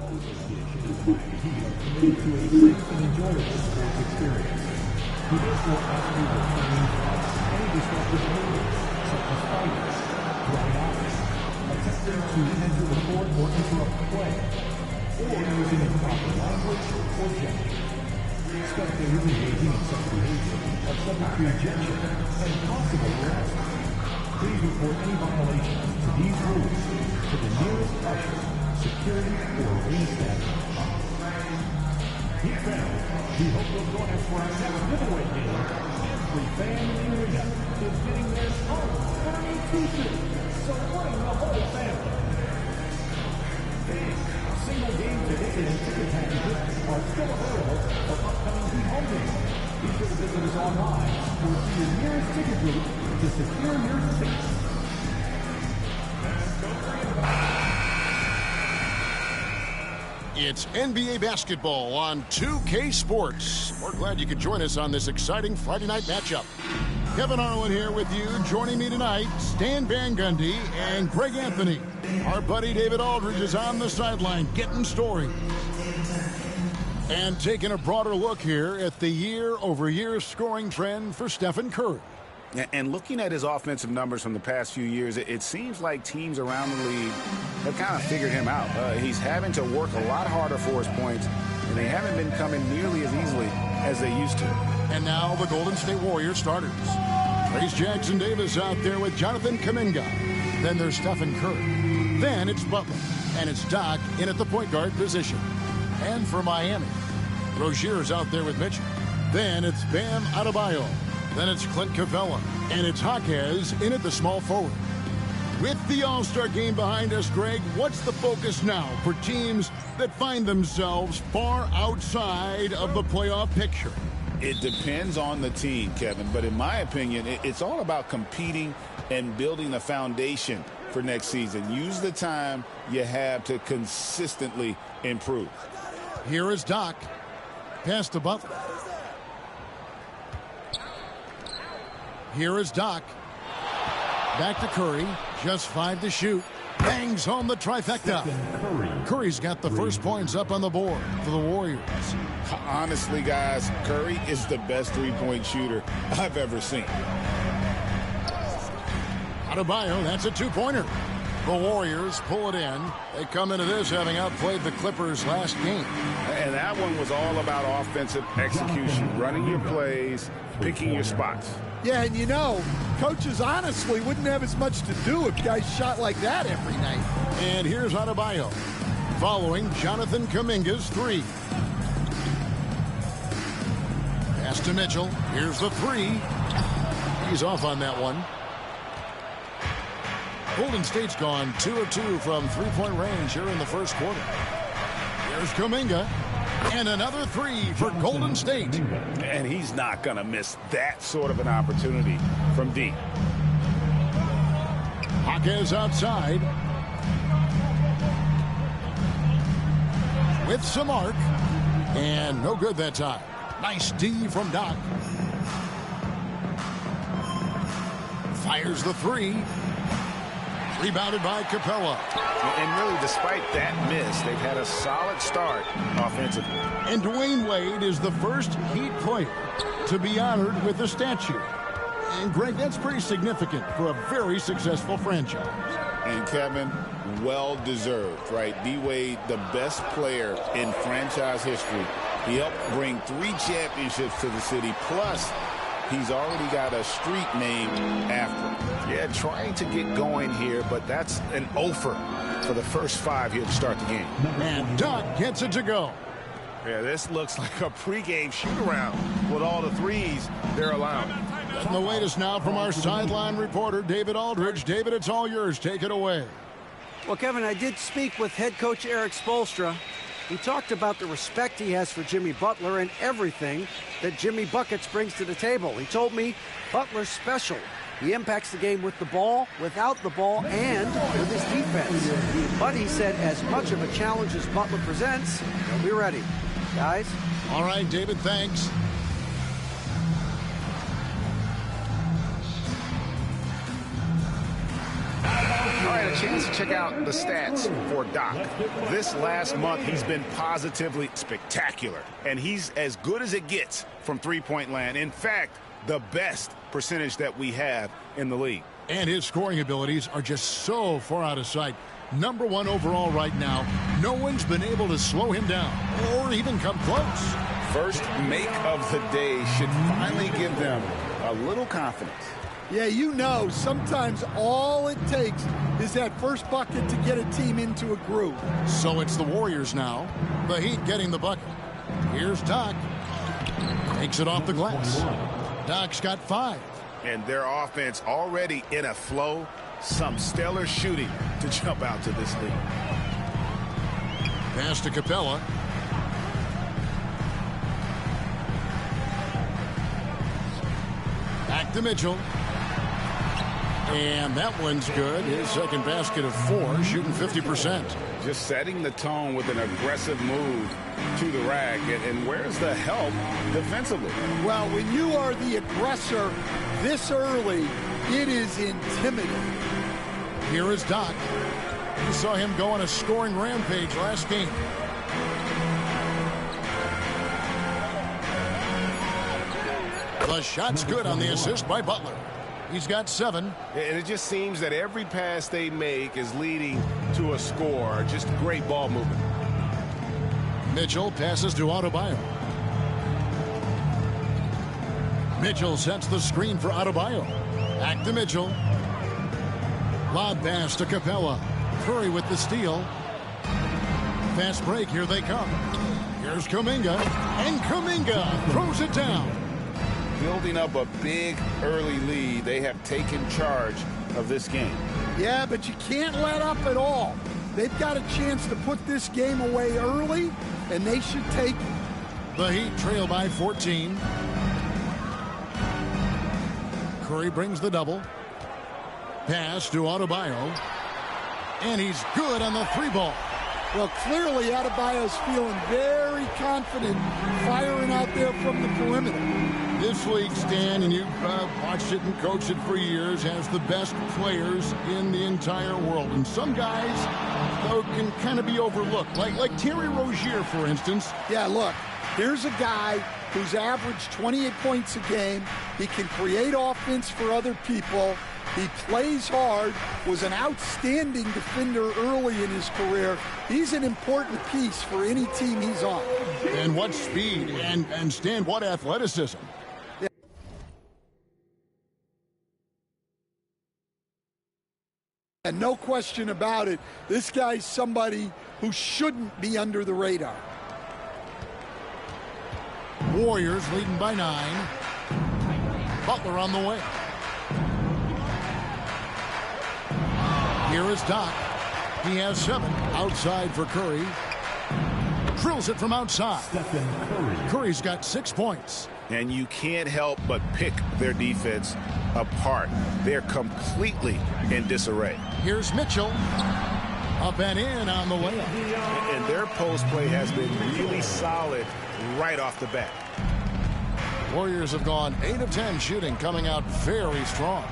Committed to a safe and enjoyable sports experience. We therefore ask you to refrain from any disruptive behavior, such as fighting, drawing eyes, attempting to enter the court or interrupt play, or using improper language or gesture. Spectators engaging in such behavior are subject to ejection and possible arrest. Please report any violations to these rules to the nearest usher, security, or arena staff. Keep family, we hope you'll join us for our next giveaway game. Every fan in the arena is getting their own Army t-shirt, so bring the whole family. Fans, single game tickets and ticket packages are still available for upcoming home games. Be sure to visit us online or see your nearest ticket booth to secure your tickets. It's NBA basketball on 2K Sports. We're glad you could join us on this exciting Friday night matchup. Kevin Harlan here with you. Joining me tonight, Stan Van Gundy and Greg Anthony. Our buddy David Aldridge is on the sideline getting stories. And taking a broader look here at the year-over-year scoring trend for Stephen Curry. And looking at his offensive numbers from the past few years, it seems like teams around the league have kind of figured him out. He's having to work a lot harder for his points, and they haven't been coming nearly as easily as they used to. And now the Golden State Warriors starters. Trace Jackson-Davis out there with Jonathan Kuminga. Then there's Stephen Curry. Then it's Butler. And it's Doc in at the point guard position. And for Miami, Rozier's out there with Mitchell. Then it's Bam Adebayo. Then it's Clint Capella. And it's Jaquez in at the small forward. With the All-Star game behind us, Greg, what's the focus now for teams that find themselves far outside of the playoff picture? It depends on the team, Kevin. But in my opinion, it's all about competing and building a foundation for next season. Use the time you have to consistently improve. Here is Doc. Pass to Butler. Here is Doc. Back to Curry. Just 5 to shoot. Bangs home the trifecta. Curry's got the first points up on the board for the Warriors. Honestly, guys, Curry is the best three-point shooter I've ever seen. Adebayo, that's a two-pointer. The Warriors pull it in. They come into this having outplayed the Clippers last game. And that one was all about offensive execution, running your plays, picking your spots. Yeah, and you know, coaches honestly wouldn't have as much to do if guys shot like that every night. And here's Adebayo, following Jonathan Kuminga's three. Pass to Mitchell. Here's the three. He's off on that one. Golden State's gone 2 of 2 from three-point range here in the first quarter. Here's Kuminga. And another three for Golden State. And he's not going to miss that sort of an opportunity from deep. Jaquez outside. With some arc. And no good that time. Nice D from Doc. Fires the three. Rebounded by Capella. And really, despite that miss, they've had a solid start offensively. And Dwayne Wade is the first Heat player to be honored with a statue. And, Greg, that's pretty significant for a very successful franchise. And, Kevin, well-deserved, right? D-Wade, the best player in franchise history. He helped bring 3 championships to the city, plus he's already got a street named after him. Yeah, trying to get going here, but that's an offer for the first 5 here to start the game. And Doc gets it to go. Yeah, this looks like a pregame shoot-around with all the threes they're allowing. And the latest now from our sideline reporter, David Aldridge. David, it's all yours. Take it away. Well, Kevin, I did speak with head coach Eric Spoelstra. He talked about the respect he has for Jimmy Butler and everything that Jimmy Buckets brings to the table. He told me Butler's special. He impacts the game with the ball, without the ball, and with his defense. But he said as much of a challenge as Butler presents, he'll be ready. Guys? All right, David, thanks. All right, had a chance to check out the stats for Doc. This last month, he's been positively spectacular, and he's as good as it gets from three-point land. In fact, the best percentage that we have in the league. And his scoring abilities are just so far out of sight. #1 overall right now. No one's been able to slow him down or even come close. First make of the day should finally give them a little confidence. Yeah, you know, sometimes all it takes is that first bucket to get a team into a groove. So it's the Warriors now. The Heat getting the bucket. Here's Doc. Takes it off the glass. Doc's got 5. And their offense already in a flow. Some stellar shooting to jump out to this lead. Pass to Capella. Back to Mitchell. And that one's good. His second basket of 4, shooting 50%. Just setting the tone with an aggressive move to the rack. And where's the help defensively? Well, when you are the aggressor this early, it is intimidating. Here is Doc. You saw him go on a scoring rampage last game. The shot's good on the assist by Butler. He's got 7. And it just seems that every pass they make is leading to a score. Just great ball movement. Mitchell passes to Adebayo. Mitchell sets the screen for Adebayo. Back to Mitchell. Lob pass to Capella. Curry with the steal. Fast break. Here they come. Here's Kuminga. And Kuminga throws it down. Building up a big early lead. They have taken charge of this game. Yeah, but you can't let up at all. They've got a chance to put this game away early, and they should take it. The Heat trail by 14. Curry brings the double. Pass to Adebayo. And he's good on the 3-ball. Well, clearly Adebayo's feeling very confident firing out there from the perimeter. This league, Stan, and you've watched it and coached it for years, has the best players in the entire world. And some guys, though, can kind of be overlooked, like Terry Rozier, for instance. Yeah, look, here's a guy who's averaged 28 points a game. He can create offense for other people. He plays hard, was an outstanding defender early in his career. He's an important piece for any team he's on. And what speed, and Stan, what athleticism. And no question about it, this guy's somebody who shouldn't be under the radar. Warriors leading by 9. Butler on the way. Here is Doc. He has 7. Outside for Curry. Drills it from outside. Curry's got 6 points. And you can't help but pick their defense apart. They're completely in disarray. Here's Mitchell. Up and in on the layup. And their post play has been really solid right off the bat. Warriors have gone 8 of 10 shooting, coming out very strong.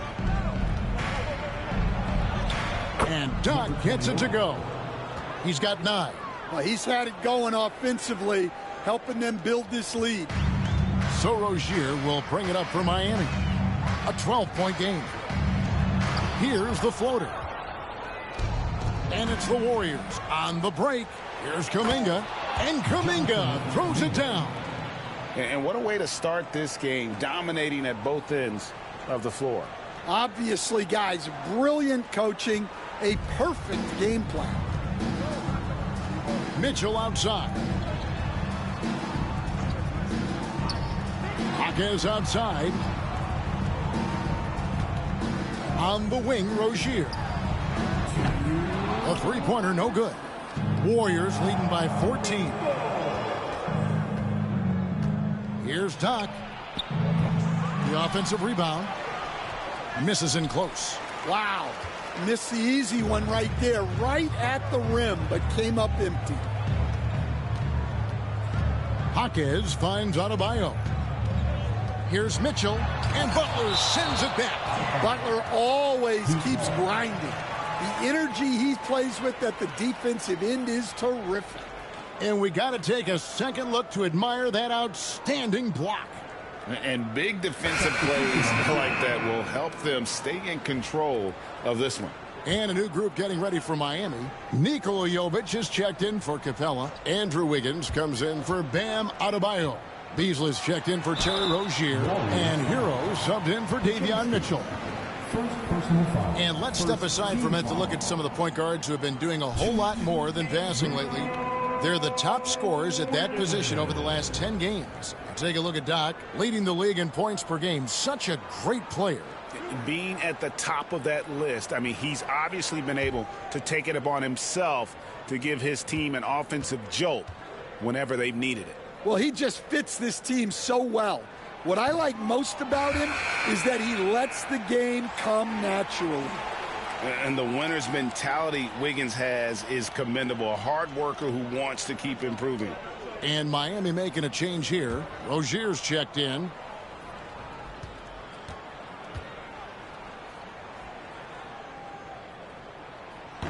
And Doc gets it to go. He's got 9. Well, he's had it going offensively, helping them build this lead. So Rozier will bring it up for Miami. A 12-point game. Here's the floater. And it's the Warriors on the break. Here's Kuminga. And Kuminga throws it down. And what a way to start this game, dominating at both ends of the floor. Obviously, guys, brilliant coaching, a perfect game plan. Mitchell outside. Jaquez outside. On the wing, Rozier. A three-pointer, no good. Warriors leading by 14. Here's Doc. The offensive rebound. Misses in close. Wow. Missed the easy one right there, right at the rim, but came up empty. Jaquez finds Adebayo. Here's Mitchell, and Butler sends it back. Butler always keeps grinding. The energy he plays with at the defensive end is terrific. And we got to take a second look to admire that outstanding block. And big defensive plays like that will help them stay in control of this one. And a new group getting ready for Miami. Nikola Jovic is checked in for Capella. Andrew Wiggins comes in for Bam Adebayo. Beasley's checked in for Terry Rozier. And Hero subbed in for Davion Mitchell. And let's step aside for a minute to look at some of the point guards who have been doing a whole lot more than passing lately. They're the top scorers at that position over the last 10 games. Take a look at Doc, leading the league in points per game. Such a great player. Being at the top of that list, I mean, he's obviously been able to take it upon himself to give his team an offensive jolt whenever they've needed it. Well, he just fits this team so well. What I like most about him is that he lets the game come naturally. And the winner's mentality Wiggins has is commendable. A hard worker who wants to keep improving. And Miami making a change here. Rozier's checked in.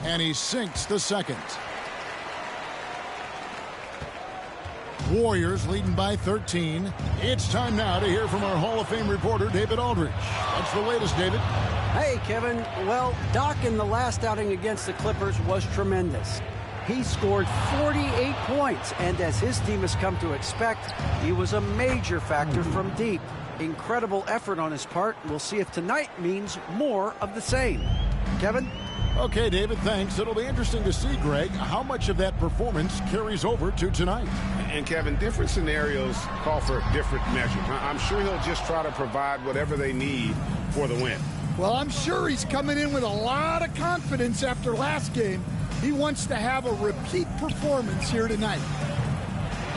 And he sinks the second. Warriors leading by 13. It's time now to hear from our Hall of Fame reporter, David Aldridge. What's the latest, David? Hey, Kevin. Well, Doc in the last outing against the Clippers was tremendous. He scored 48 points, and as his team has come to expect, he was a major factor from deep. Incredible effort on his part. We'll see if tonight means more of the same. Kevin? Okay, David, thanks. It'll be interesting to see, Greg, how much of that performance carries over to tonight. And, Kevin, different scenarios call for a different measure. I'm sure he'll just try to provide whatever they need for the win. Well, I'm sure he's coming in with a lot of confidence after last game. He wants to have a repeat performance here tonight.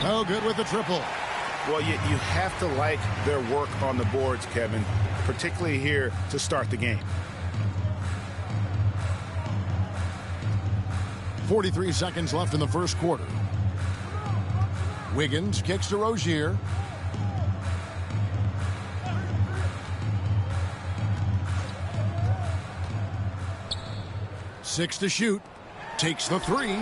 Oh, good with the triple. Well, you have to like their work on the boards, Kevin, particularly here to start the game. 43 seconds left in the first quarter. Wiggins kicks to Rozier. Six to shoot. Takes the three.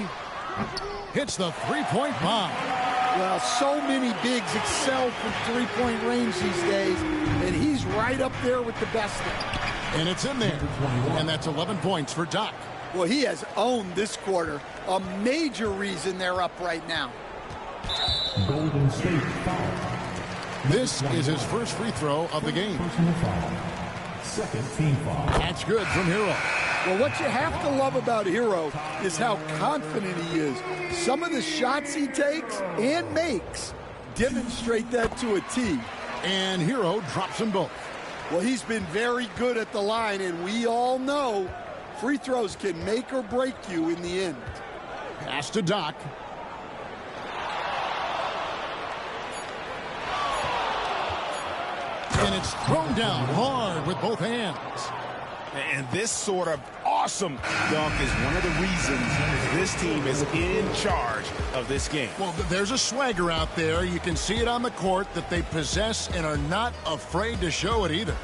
Hits the three-point bomb. Well, so many bigs excel from three-point range these days, and he's right up there with the best of them. And it's in there. And that's 11 points for Doc. Well, he has owned this quarter. A major reason they're up right now. Golden State foul. This is his first free throw of the game. Personal foul. Second team foul. That's good from Hero. Well, what you have to love about Hero is how confident he is. Some of the shots he takes and makes demonstrate that to a T. And Hero drops them both. Well, he's been very good at the line, and we all know free throws can make or break you in the end. Pass to Doc. And it's thrown down hard with both hands. And this sort of awesome dunk is one of the reasons this team is in charge of this game. Well, there's a swagger out there. You can see it on the court that they possess and are not afraid to show it either.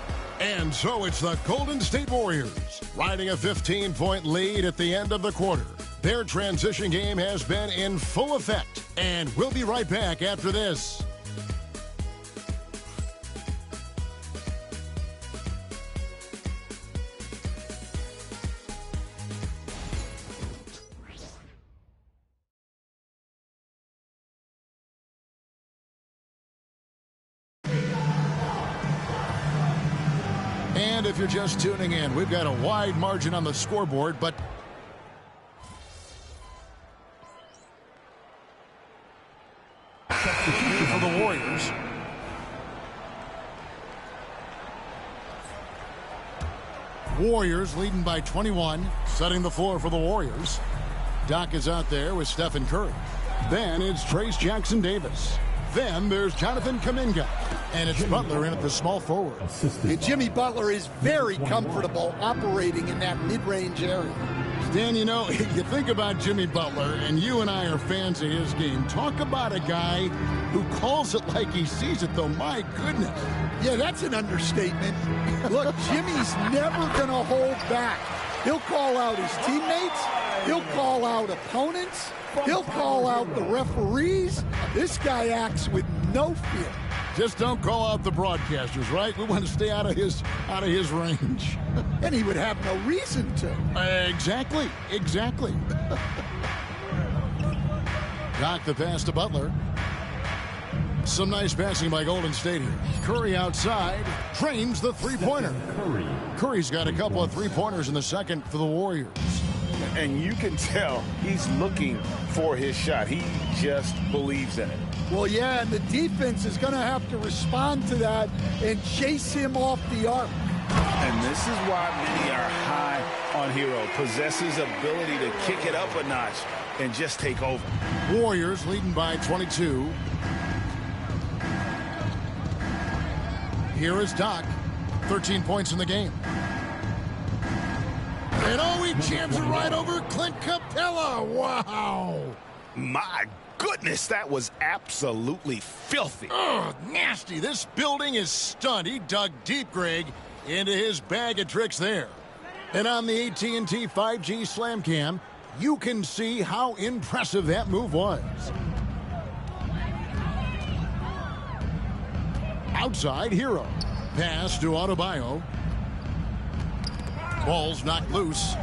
And so it's the Golden State Warriors riding a 15-point lead at the end of the quarter. Their transition game has been in full effect, and we'll be right back after this. And if you're just tuning in, we've got a wide margin on the scoreboard, but for the Warriors. Warriors leading by 21, setting the floor for the Warriors. Doc is out there with Stephen Curry. Then it's Trayce Jackson-Davis. Then there's Jonathan Kuminga. And it's Butler in at the small forward. And Jimmy Butler is very comfortable operating in that mid-range area. Dan, you know, you think about Jimmy Butler, and you and I are fans of his game. Talk about a guy who calls it like he sees it, though. My goodness. Yeah, that's an understatement. Look, Jimmy's never going to hold back. He'll call out his teammates. He'll call out opponents. He'll call out the referees. This guy acts with no fear. Just don't call out the broadcasters, right? We want to stay out of his range. And he would have no reason to. Exactly. Doc the pass to Butler. Some nice passing by Golden State here. Curry outside, drains the three-pointer. Curry's got a couple of three-pointers in the second for the Warriors. And you can tell he's looking for his shot. He just believes in it. Well, yeah, and the defense is going to have to respond to that and chase him off the arc. And this is why many are high on Hero. Possesses ability to kick it up a notch and just take over. Warriors leading by 22. Here is Doc. 13 points in the game. And he jams it right over Clint Capella. Wow. My goodness, that was absolutely filthy. Oh, nasty. This building is stunned. He dug deep, Greg, into his bag of tricks there. And on the AT&T 5G Slam Cam, you can see how impressive that move was. Outside, Hero. Pass to Adebayo. Ball's knocked loose.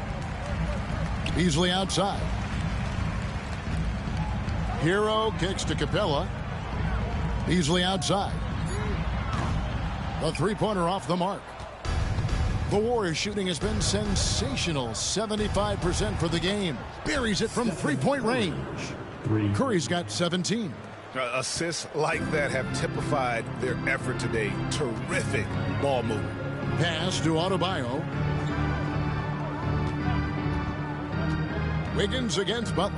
Easily outside. Hero kicks to Capella. Easily outside. The three-pointer off the mark. The Warriors shooting has been sensational. 75% for the game. Buries it from three-point range. Curry's got 17. Assists like that have typified their effort today. Terrific ball movement. Pass to Adebayo. Wiggins against Butler.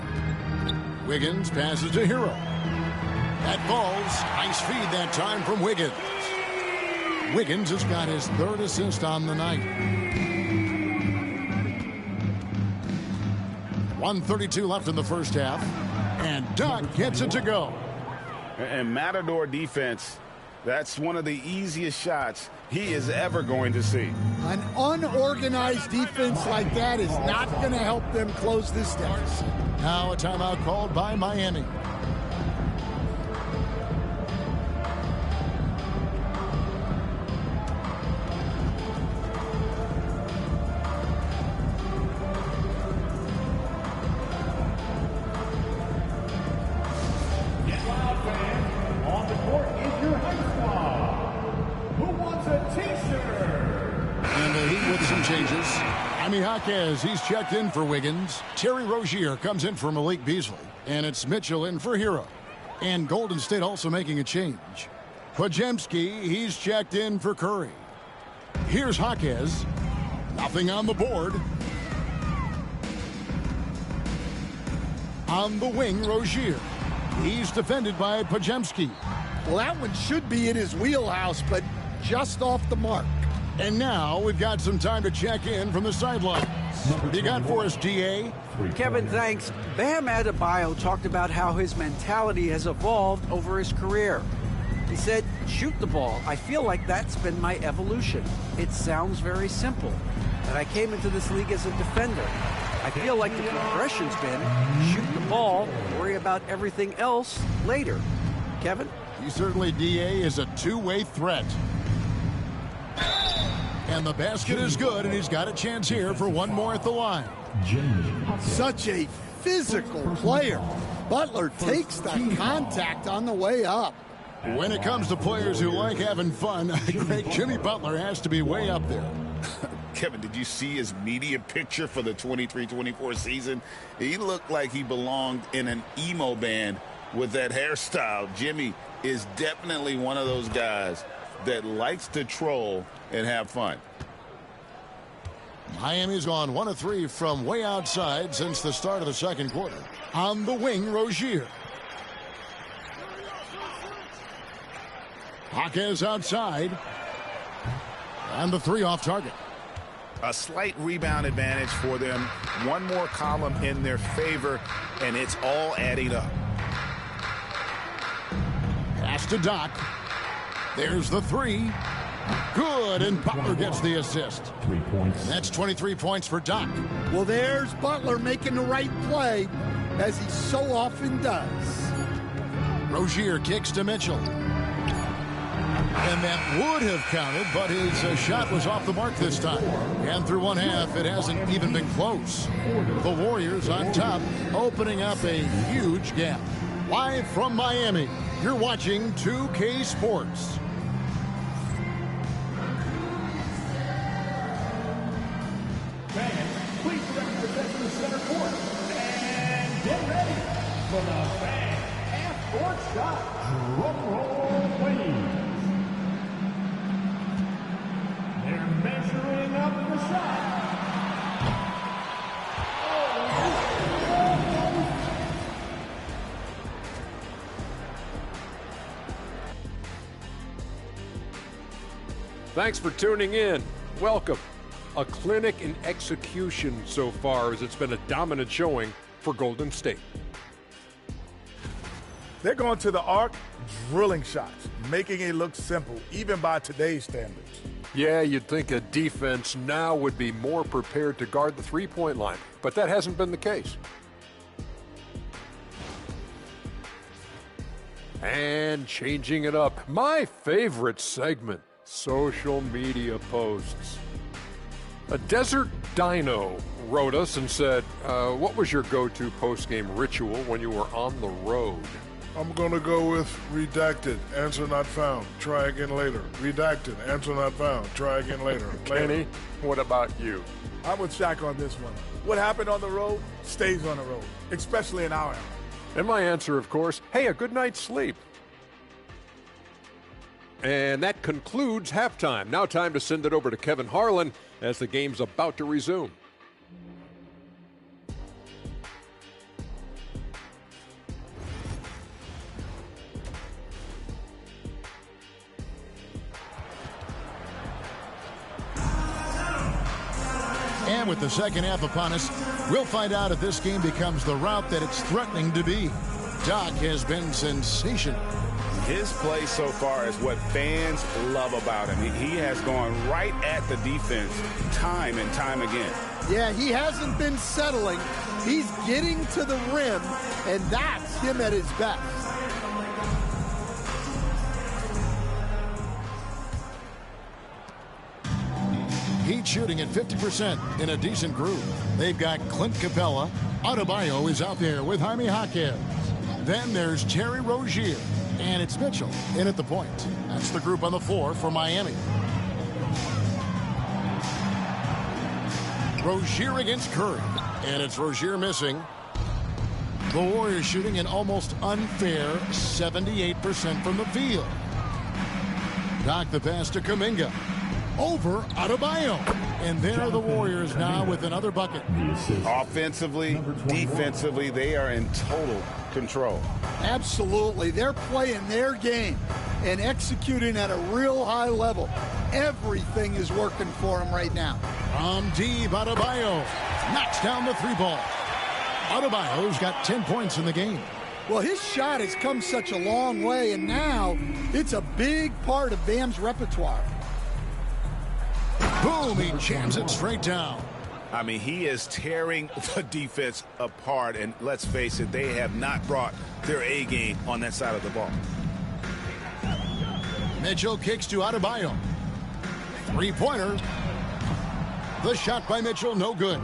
Wiggins passes to Hero. That falls. Nice feed that time from Wiggins. Wiggins has got his third assist on the night. 1:32 left in the first half. And Doc gets it to go. And Matador defense, that's one of the easiest shots he is ever going to see. An unorganized defense like that is not going to help them close this deficit. Now a timeout called by Miami. Jaquez, he's checked in for Wiggins. Terry Rozier comes in for Malik Beasley. And it's Mitchell in for Hero. And Golden State also making a change. Podziemski, he's checked in for Curry. Here's Jaquez. Nothing on the board. On the wing, Rozier. He's defended by Podziemski. Well, that one should be in his wheelhouse, but just off the mark. And now we've got some time to check in from the sidelines. What do you got for us, DA? Kevin, thanks. Bam Adebayo talked about how his mentality has evolved over his career. He said, shoot the ball. I feel like that's been my evolution. It sounds very simple, but I came into this league as a defender. I feel like the progression's been shoot the ball, worry about everything else later. Kevin? He certainly, DA, is a two-way threat. And the basket is good, and he's got a chance here for one more at the line. Such a physical player. Butler takes the contact on the way up. When it comes to players who like having fun, Greg, Jimmy Butler has to be way up there. Kevin, did you see his media picture for the 23-24 season? He looked like he belonged in an emo band with that hairstyle. Jimmy is definitely one of those guys that likes to troll and have fun. Miami's gone 1 of 3 from way outside since the start of the second quarter. On the wing, Rozier. Jaquez outside. And the three off target. A slight rebound advantage for them. One more column in their favor, and it's all adding up. Pass to Doc. There's the three. Good, and Butler gets the assist. 3 points. That's 23 points for Doc. Well, there's Butler making the right play, as he so often does. Rozier kicks to Mitchell. And that would have counted, but his shot was off the mark this time. And through one half, it hasn't even been close. The Warriors on top, opening up a huge gap. Live from Miami, you're watching 2K Sports. Fans, please direct your attention to center court. And get ready for the fan half-court shot. Drum roll, please. They're measuring up the shot. Thanks for tuning in. Welcome. A clinic in execution so far, as it's been a dominant showing for Golden State. They're going to the arc, drilling shots, making it look simple, even by today's standards. Yeah, you'd think a defense now would be more prepared to guard the three-point line, but that hasn't been the case. And changing it up, my favorite segment, social media posts. A Desert Dino wrote us and said, what was your go-to post-game ritual when you were on the road? I'm going to go with redacted, answer not found, try again later. Redacted, answer not found, try again later. Kenny, what about you? I'm with Shaq on this one. What happened on the road stays on the road, especially in our era. And my answer, of course, hey, a good night's sleep. And that concludes halftime. Now time to send it over to Kevin Harlan as the game's about to resume. And with the second half upon us, we'll find out if this game becomes the route that it's threatening to be. Doc has been sensational. His play so far is what fans love about him. He has gone right at the defense time and time again. Yeah, he hasn't been settling. He's getting to the rim, and that's him at his best. Heat shooting at 50% in a decent groove. They've got Clint Capella. Adebayo is out there with Jaime Jaquez. Then there's Terry Rozier. And it's Mitchell in at the point. That's the group on the floor for Miami. Rozier against Curry. And it's Rozier missing. The Warriors shooting an almost unfair 78% from the field. Doc the pass to Kuminga. Over Adebayo. And there are the Warriors now with another bucket. Offensively, defensively, they are in total control. Absolutely. They're playing their game and executing at a real high level. Everything is working for them right now. From deep, Adebayo knocks down the three ball. Adebayo's got 10 points in the game. Well, his shot has come such a long way, and now it's a big part of Bam's repertoire. Boom, he jams it straight down. I mean, he is tearing the defense apart, and let's face it, they have not brought their A game on that side of the ball. Mitchell kicks to Adebayo. Three-pointer. The shot by Mitchell, no good.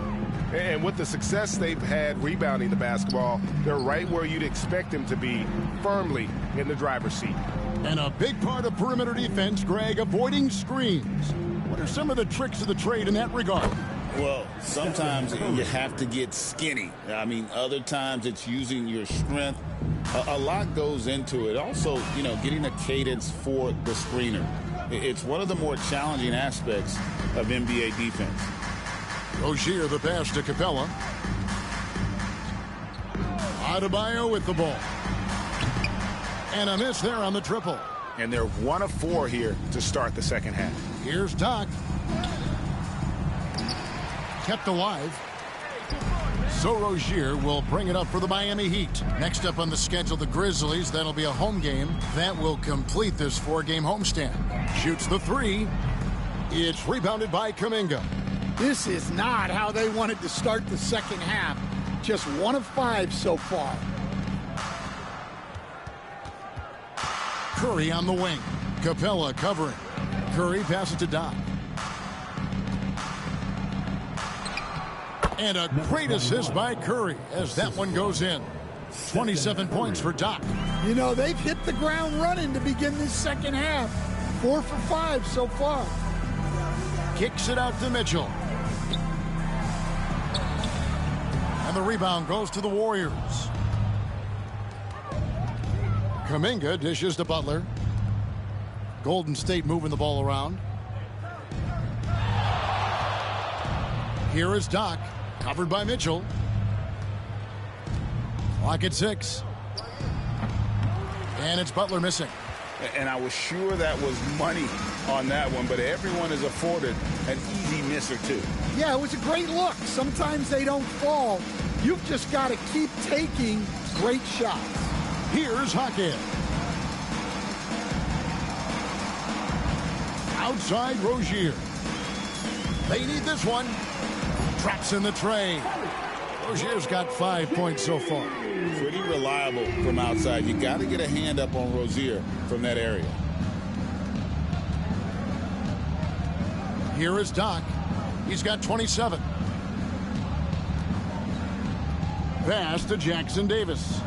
And with the success they've had rebounding the basketball, they're right where you'd expect them to be, firmly in the driver's seat. And a big part of perimeter defense, Greg, avoiding screens. What are some of the tricks of the trade in that regard? Well, sometimes you have to get skinny. I mean, other times it's using your strength. A lot goes into it. Also, you know, getting a cadence for the screener. It's one of the more challenging aspects of NBA defense. Rozier the pass to Capella. Adebayo with the ball. And a miss there on the triple. And they're 1 of 4 here to start the second half. Here's Doc. Kept alive. So Rozier will bring it up for the Miami Heat. Next up on the schedule, the Grizzlies. That'll be a home game. That will complete this 4-game homestand. Shoots the three. It's rebounded by Kuminga. This is not how they wanted to start the second half. Just 1 of 5 so far. Curry on the wing. Capella covering. Curry passes to Doc. And a great assist by Curry as that one goes in. 27 points for Doc. You know, they've hit the ground running to begin this second half. 4 for 5 so far. Kicks it out to Mitchell. And the rebound goes to the Warriors. Kuminga dishes to Butler. Golden State moving the ball around. Here is Doc. Covered by Mitchell. Clock at 6. And it's Butler missing. And I was sure that was money on that one, but everyone is afforded an easy miss or two. Yeah, it was a great look. Sometimes they don't fall. You've just got to keep taking great shots. Here's Hawkins. Outside Rozier. They need this one. Traps in the tray. Rozier's got 5 points so far. Pretty reliable from outside. You got to get a hand up on Rozier from that area. Here is Doc. He's got 27. Pass to Jackson Davis.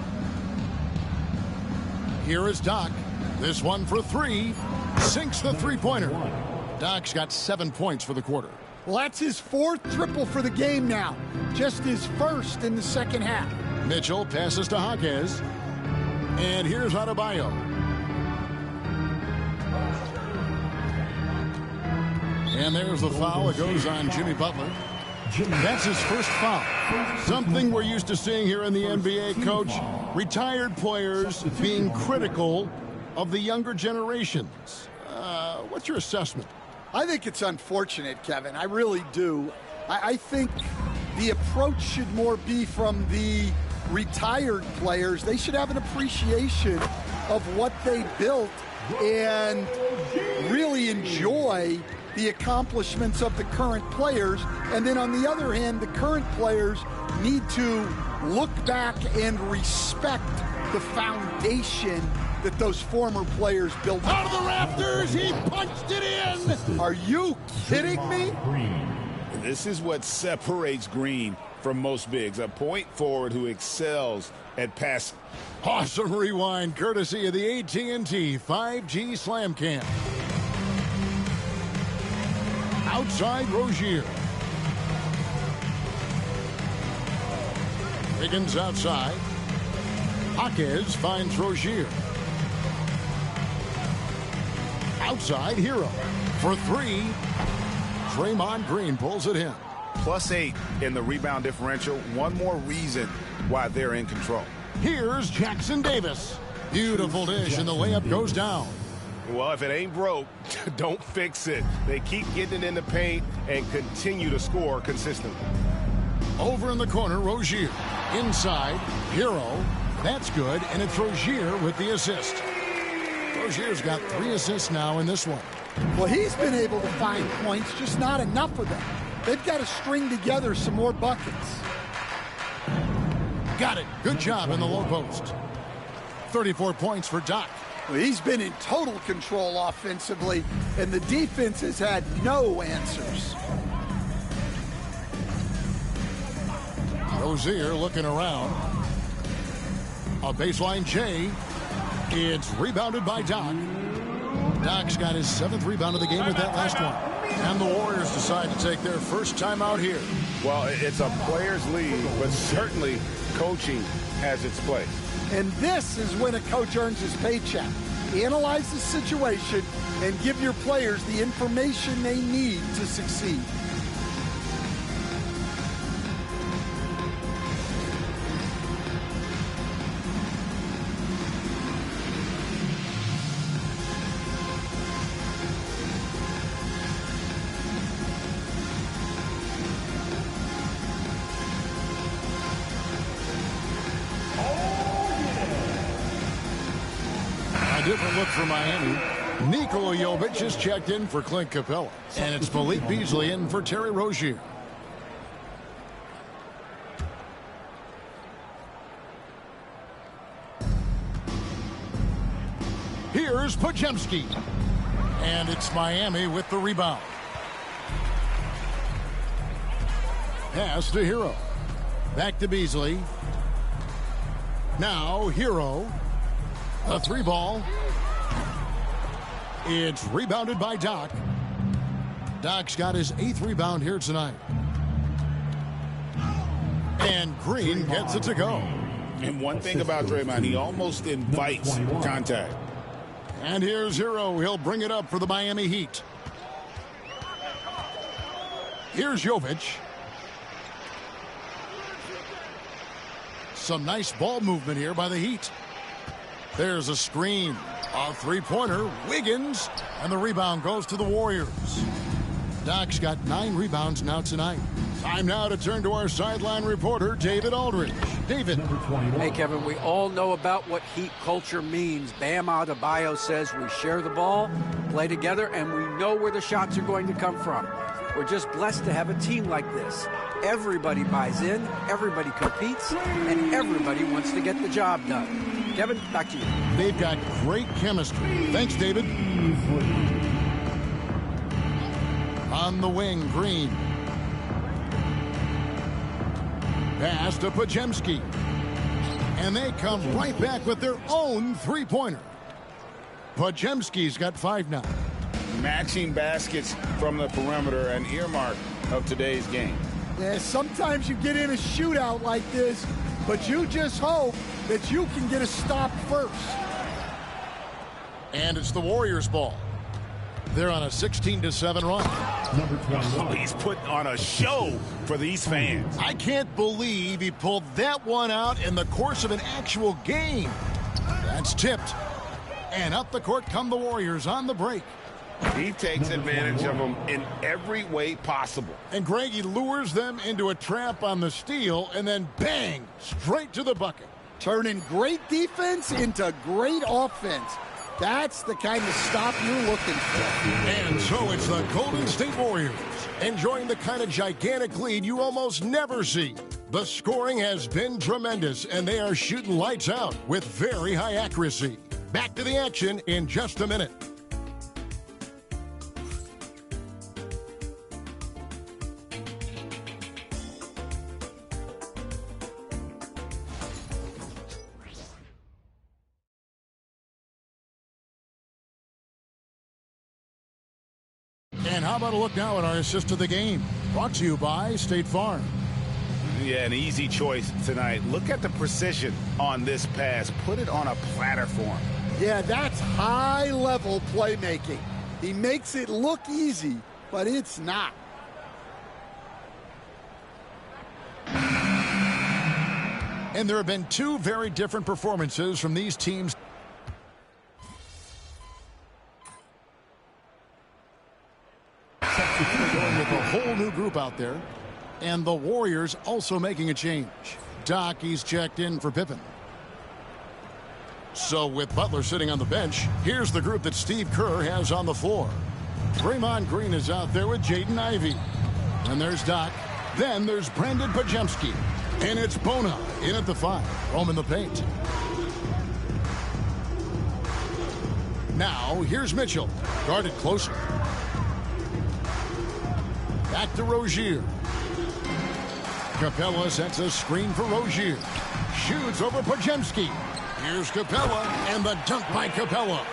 Here is Doc. This one for 3. Sinks the three-pointer. Doc's got 7 points for the quarter. Well, that's his 4th triple for the game now. Just his 1st in the second half. Mitchell passes to Hawkins. And here's Adebayo. And there's the foul. It goes on Jimmy Butler. That's his first foul. Something we're used to seeing here in the NBA, Coach. Retired players being critical of the younger generations. What's your assessment? I think it's unfortunate, Kevin. I really do. I think the approach should more be from the retired players. They should have an appreciation of what they built and really enjoy the accomplishments of the current players. And then on the other hand, the current players need to look back and respect the foundation that those former players built. Out of the rafters, he punched it in! Are you kidding me? This is what separates Green from most bigs. A point forward who excels at passing. Awesome rewind, courtesy of the AT&T 5G Slam Cam. Outside Rozier. Higgins outside. Hawkins finds Rozier. Outside Hero for 3. Draymond Green pulls it in. +8 in the rebound differential. One more reason why they're in control. Here's Jackson Davis. Beautiful dish, and the layup goes down. Well, if it ain't broke, don't fix it. They keep getting it in the paint and continue to score consistently. Over in the corner, Rozier. Inside, Hero. That's good, and it's Rozier with the assist. Rozier's got 3 assists now in this one. Well, he's been able to find points, just not enough of them. They've got to string together some more buckets. Got it. Good job in the low post. 34 points for Doc. Well, he's been in total control offensively, and the defense has had no answers. Rozier looking around. A baseline J. It's rebounded by Doc. Doc's got his 7th rebound of the game with that last one. And the Warriors decide to take their first time out here. Well, it's a players' league, but certainly coaching has its place. And this is when a coach earns his paycheck. Analyze the situation and give your players the information they need to succeed. A different look for Miami. Nikola Jovic is checked in for Clint Capella. And it's Malik Beasley in for Terry Rozier. Here's Podziemski. And it's Miami with the rebound. Pass to Hero. Back to Beasley. Now Hero. A 3-ball. It's rebounded by Doc. Doc's got his 8th rebound here tonight. And Green gets it to go. And one thing about Draymond, he almost invites contact. And here's Hero. He'll bring it up for the Miami Heat. Here's Jovic. Some nice ball movement here by the Heat. There's a screen. A 3-pointer. Wiggins. And the rebound goes to the Warriors. Doc's got 9 rebounds now tonight. Time now to turn to our sideline reporter, David Aldridge. David. Hey, Kevin, we all know about what Heat culture means. Bam Adebayo says we share the ball, play together, and we know where the shots are going to come from. We're just blessed to have a team like this. Everybody buys in, everybody competes, and everybody wants to get the job done. Kevin, back to you. They've got great chemistry. Thanks, David. On the wing, Green. Pass to Podziemski. And they come right back with their own 3-pointer. Podziemski's got 5 now. Matching baskets from the perimeter, an earmark of today's game. Yeah, sometimes you get in a shootout like this, but you just hope that you can get a stop first. And it's the Warriors' ball. They're on a 16-7 run. Oh, he's put on a show for these fans. I can't believe he pulled that one out in the course of an actual game. That's tipped. And up the court come the Warriors on the break. He takes advantage of them in every way possible. And Greg, he lures them into a trap on the steal, and then bang, straight to the bucket. Turning great defense into great offense. That's the kind of stop you're looking for. And so it's the Golden State Warriors enjoying the kind of gigantic lead you almost never see. The scoring has been tremendous, and they are shooting lights out with very high accuracy. Back to the action in just a minute. And how about a look now at our assist of the game? Brought to you by State Farm. Yeah, an easy choice tonight. Look at the precision on this pass. Put it on a platter for him. Yeah, that's high-level playmaking. He makes it look easy, but it's not. And there have been 2 very different performances from these teams. Going with a whole new group out there. And the Warriors also making a change. Doc, he's checked in for Pippen. So with Butler sitting on the bench, here's the group that Steve Kerr has on the floor. Draymond Green is out there with Jaden Ivey. And there's Doc. Then there's Brandon Podziemski. And it's Bona in at the 5. Roaming the paint. Now here's Mitchell. Guarded closer. Back to Rozier. Capella sets a screen for Rozier. Shoots over Podziemski. Here's Capella, and the dunk by Capella.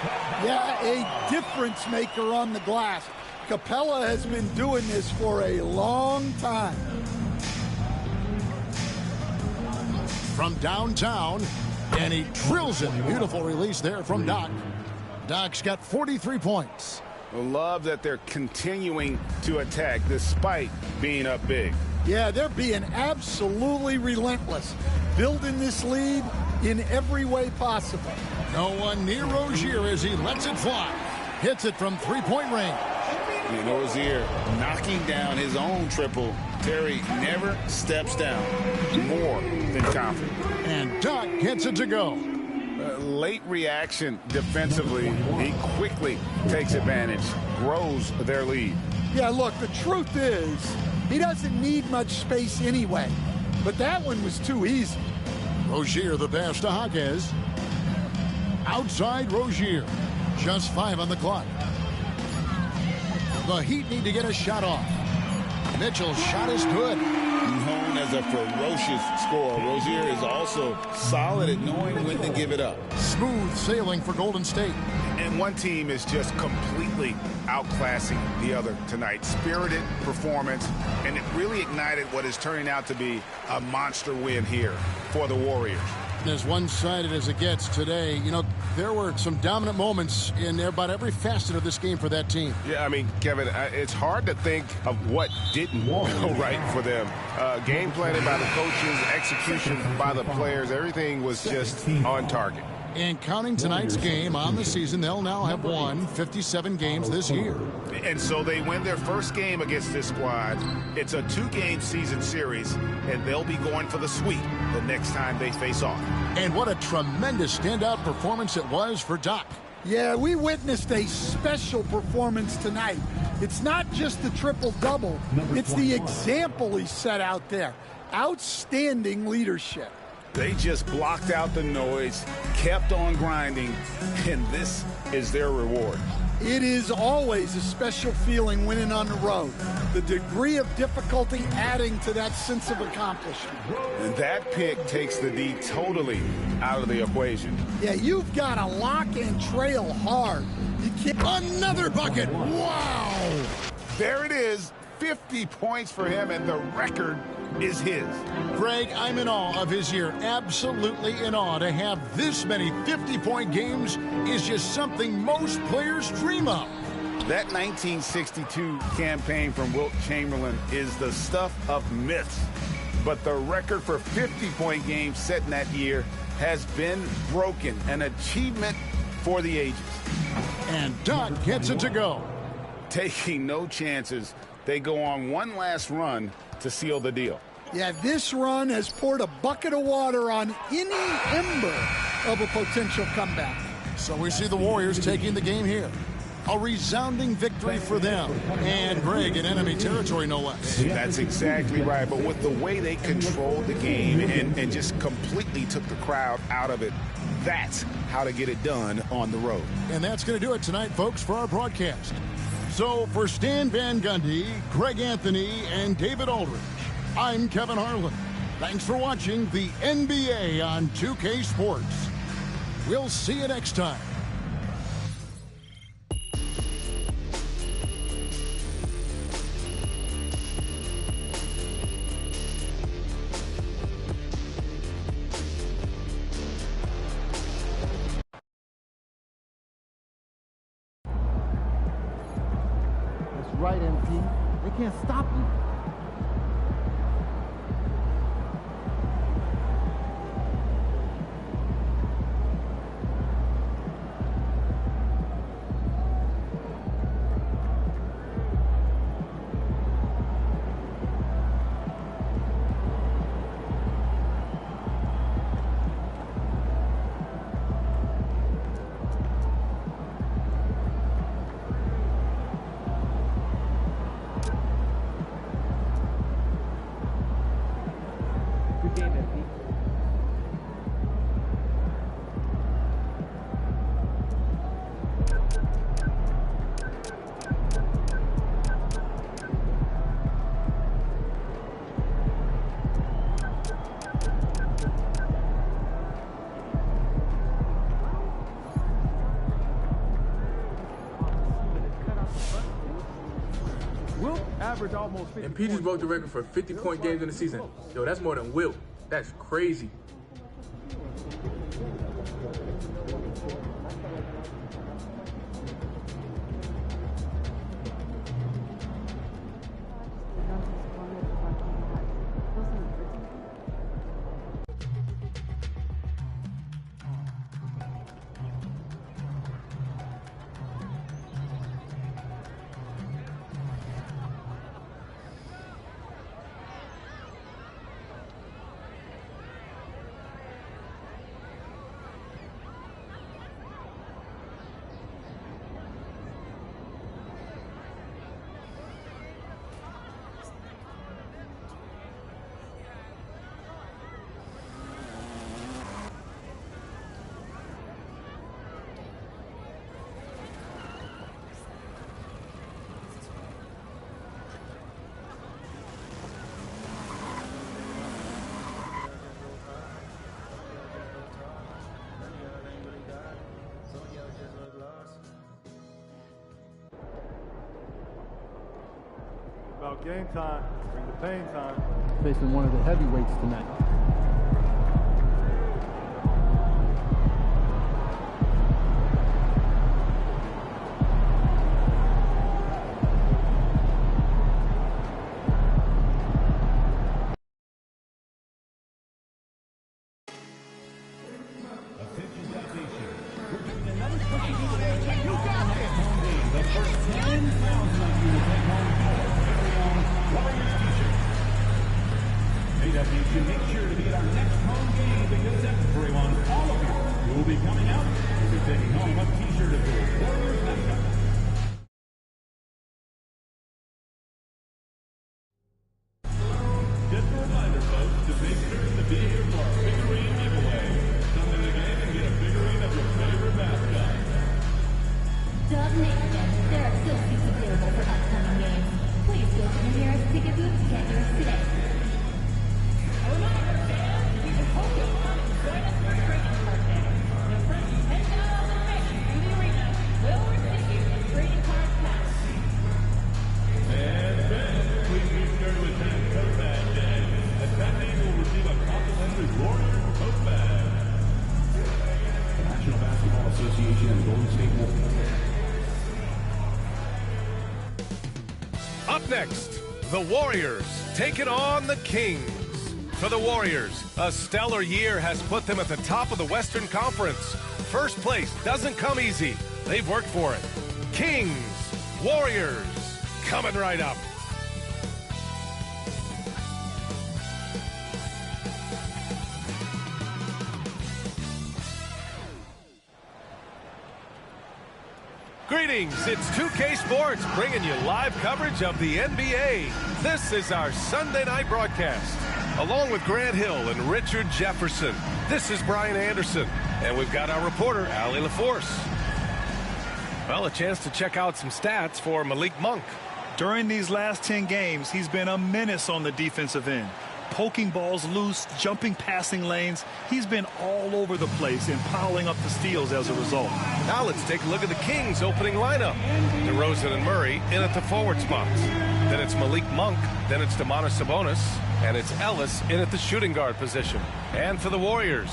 Yeah, a difference maker on the glass. Capella has been doing this for a long time. From downtown, and he drills it. Beautiful release there from Doc. Doc's got 43 points. I love that they're continuing to attack despite being up big. Yeah, they're being absolutely relentless, building this lead in every way possible. No one near Rozier as he lets it fly. Hits it from 3-point range. And Rozier knocking down his own triple. Terry never steps down. More than confident. And Doc gets it to go. late reaction defensively. He quickly takes advantage, grows their lead. Yeah, look, the truth is, he doesn't need much space anyway. But that one was too easy. Rozier the pass to Jaquez. Outside Rozier. Just 5 on the clock. The Heat need to get a shot off. Mitchell's shot is good. Known as a ferocious scorer, Rozier is also solid at knowing when to give it up. Smooth sailing for Golden State. And one team is just completely outclassing the other tonight. Spirited performance, and it really ignited what is turning out to be a monster win here for the Warriors. As one-sided as it gets today, you know, there were some dominant moments in about every facet of this game for that team. Yeah, I mean, Kevin, it's hard to think of what didn't go right for them. Game planning by the coaches, execution by the players, everything was just on target. And counting tonight's game on the season, they'll now have won 57 games this year. And so they win their first game against this squad. It's a 2-game season series, and they'll be going for the sweep the next time they face off. And what a tremendous standout performance it was for Doc. Yeah, we witnessed a special performance tonight. It's not just the triple-double. It's the example he set out there. Outstanding leadership. They just blocked out the noise, kept on grinding, and this is their reward. It is always a special feeling winning on the road. The degree of difficulty adding to that sense of accomplishment. And that pick takes the D totally out of the equation. Yeah, you've got to lock and trail hard. You can't... Another bucket! Wow! There it is, 50 points for him, and the record is his. Greg, I'm in awe of his year. Absolutely in awe. To have this many 50-point games is just something most players dream of. That 1962 campaign from Wilt Chamberlain is the stuff of myths. But the record for 50-point games set in that year has been broken. An achievement for the ages. And Doc gets it to go. Taking no chances, they go on one last run to seal the deal. Yeah, this run has poured a bucket of water on any ember of a potential comeback. So we see the Warriors taking the game here. A resounding victory for them. And Greg in enemy territory, no less. That's exactly right. But with the way they controlled the game and just completely took the crowd out of it, that's how to get it done on the road. And that's going to do it tonight, folks, for our broadcast. So for Stan Van Gundy, Greg Anthony, and David Aldridge, I'm Kevin Harlan. Thanks for watching the NBA on 2K Sports. We'll see you next time. That's right, MP. They can't stop you. And P just broke the record for 50-point games in the season. Yo, that's more than Wilt. That's crazy. about game time. Bring the pain time. Facing one of the heavyweights tonight. Make sure to be at our next home game because everyone, all of you, will be coming out and be taking home a t-shirt of the Warriors mascot. Just a reminder, folks, to make sure to be here for our figurine giveaway. Come to the game and get a figurine of your favorite mascot. Dog Nation, there are still seats available for upcoming games. Please go to the nearest ticket booth to get yours today. Up next, the Warriors taking on the Kings. For the Warriors, a stellar year has put them at the top of the Western Conference. First place doesn't come easy. They've worked for it. Kings, Warriors, coming right up. Greetings, it's 2K Sports bringing you live coverage of the NBA. This is our Sunday night broadcast. Along with Grant Hill and Richard Jefferson, this is Brian Anderson. And we've got our reporter, Allie LaForce. Well, a chance to check out some stats for Malik Monk. During these last 10 games, he's been a menace on the defensive end. Poking balls loose, jumping passing lanes. He's been all over the place and piling up the steals as a result. Now let's take a look at the Kings' opening lineup. DeRozan and Murray in at the forward spots. Then it's Malik Monk. Then it's Domantas Sabonis. And it's Ellis in at the shooting guard position. And for the Warriors,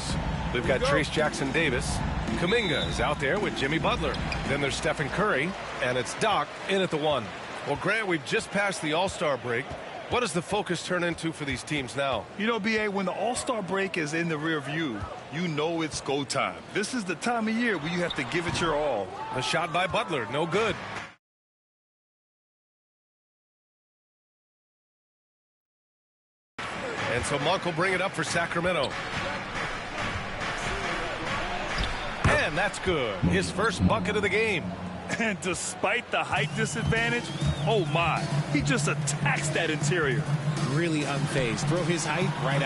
we've got Trayce Jackson-Davis. Kuminga is out there with Jimmy Butler. Then there's Stephen Curry. And it's Doc in at the 1. Well, Grant, we've just passed the All-Star break. What does the focus turn into for these teams now? You know, B.A., when the All-Star break is in the rear view, you know it's go time. This is the time of year where you have to give it your all. A shot by Butler, no good. And so Monk will bring it up for Sacramento. And that's good. His first bucket of the game. And despite the height disadvantage, oh my, he just attacks that interior. Really unfazed. Throw his height right out.